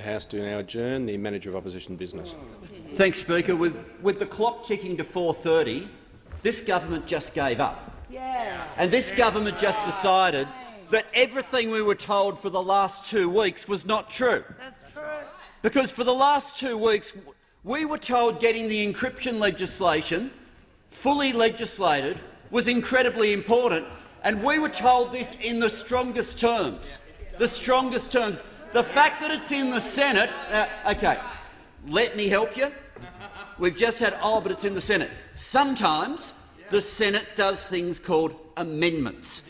House to now adjourn the Manager of Opposition Business. Thanks, Speaker. With the clock ticking to 4:30, this government just gave up. And this government just decided that everything we were told for the last 2 weeks was not true. That's true. Because for the last 2 weeks we were told getting the encryption legislation fully legislated was incredibly important, and we were told this in the strongest terms. The strongest terms. The fact that it's in the Senate— OK, let me help you. We've just had, but it's in the Senate. Sometimes the Senate does things called amendments.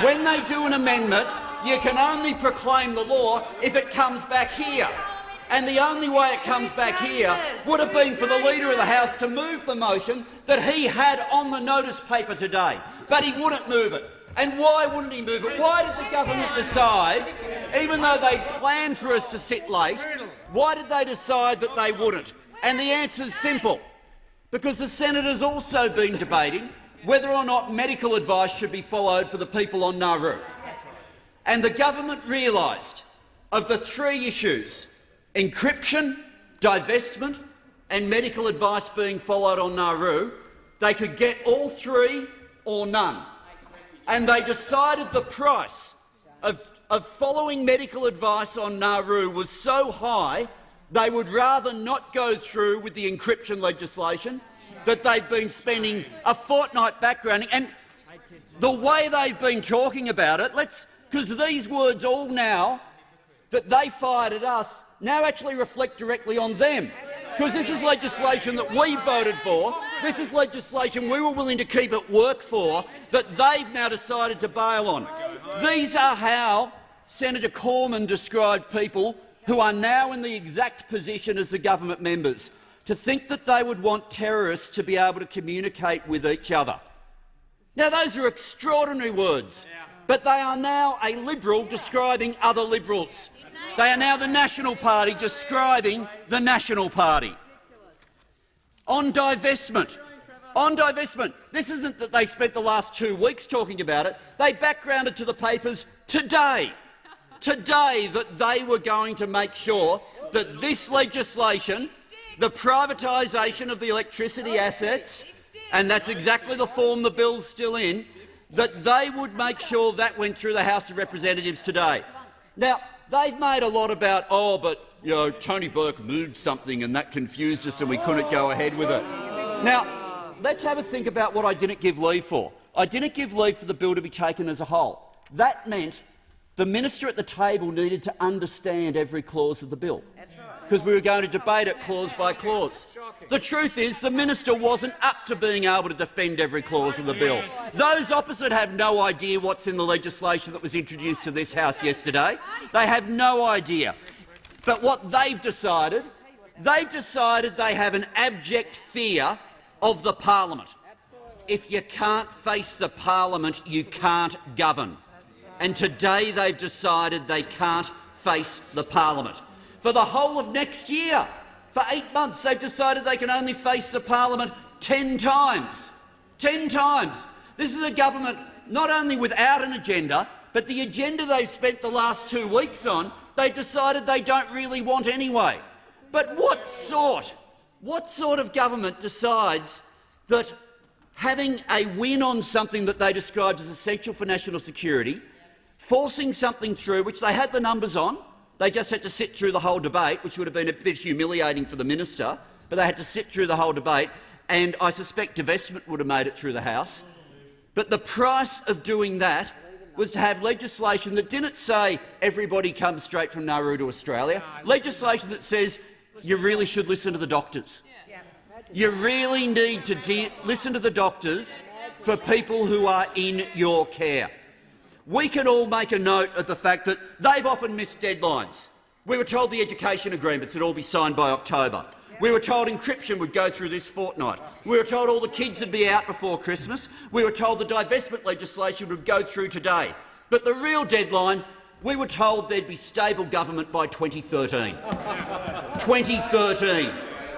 When they do an amendment, you can only proclaim the law if it comes back here. And the only way it comes back here would have been for the Leader of the House to move the motion that he had on the notice paper today. But he wouldn't move it. And why wouldn't he move it? Why did the government decide, even though they planned for us to sit late, why did they decide that they wouldn't? And the answer is simple. Because the Senate has also been debating whether or not medical advice should be followed for the people on Nauru. And the government realised, of the 3 issues— encryption, divestment and medical advice being followed on Nauru— they could get all 3 or none. And they decided the price of following medical advice on Nauru was so high they would rather not go through with the encryption legislation that they've been spending a fortnight backgrounding. And the way they've been talking about it, because these words all now that they fired at us now actually reflect directly on them, because this is legislation that we voted for. This is legislation we were willing to keep at work for, that they've now decided to bail on. These are how Senator Cormann described people who are now in the exact position as the government members, to think that they would want terrorists to be able to communicate with each other. Now, those are extraordinary words, but they are now a Liberal describing other Liberals. They are now the National Party describing the National Party. On divestment, this isn't that they spent the last 2 weeks talking about it. They backgrounded to the papers today that they were going to make sure that this legislation, the privatisation of the electricity assets, and that's exactly the form the bill's still in, that they would make sure that went through the House of Representatives today. Now, they've made a lot about, but Tony Burke moved something and that confused us and we couldn't go ahead with it. Now, let's have a think about what I didn't give leave for. I didn't give leave for the bill to be taken as a whole. That meant the minister at the table needed to understand every clause of the bill, because we were going to debate it clause by clause. The truth is the minister wasn't up to being able to defend every clause of the bill. Those opposite have no idea what's in the legislation that was introduced to this House yesterday. They have no idea. But what they've decided they have an abject fear of the parliament. If you can't face the parliament, you can't govern. And today they've decided they can't face the parliament. For the whole of next year, for 8 months, they've decided they can only face the parliament 10 times. 10 times. This is a government not only without an agenda, but the agenda they've spent the last 2 weeks on, they decided they don't really want anyway. But what sort of government decides that having a win on something that they described as essential for national security, forcing something through which they had the numbers on, they just had to sit through the whole debate, which would have been a bit humiliating for the minister, but they had to sit through the whole debate, and I suspect divestment would have made it through the House. But the price of doing that was to have legislation that didn't say everybody comes straight from Nauru to Australia, legislation that says you really should listen to the doctors. You really need to listen to the doctors for people who are in your care. We can all make a note of the fact that they've often missed deadlines. We were told the education agreements would all be signed by October. We were told encryption would go through this fortnight. We were told all the kids would be out before Christmas. We were told the divestment legislation would go through today. But the real deadline, we were told there'd be stable government by 2013. 2013.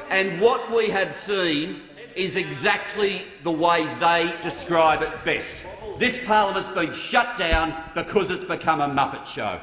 And what we have seen is exactly the way they describe it best. This parliament's been shut down because it's become a Muppet Show.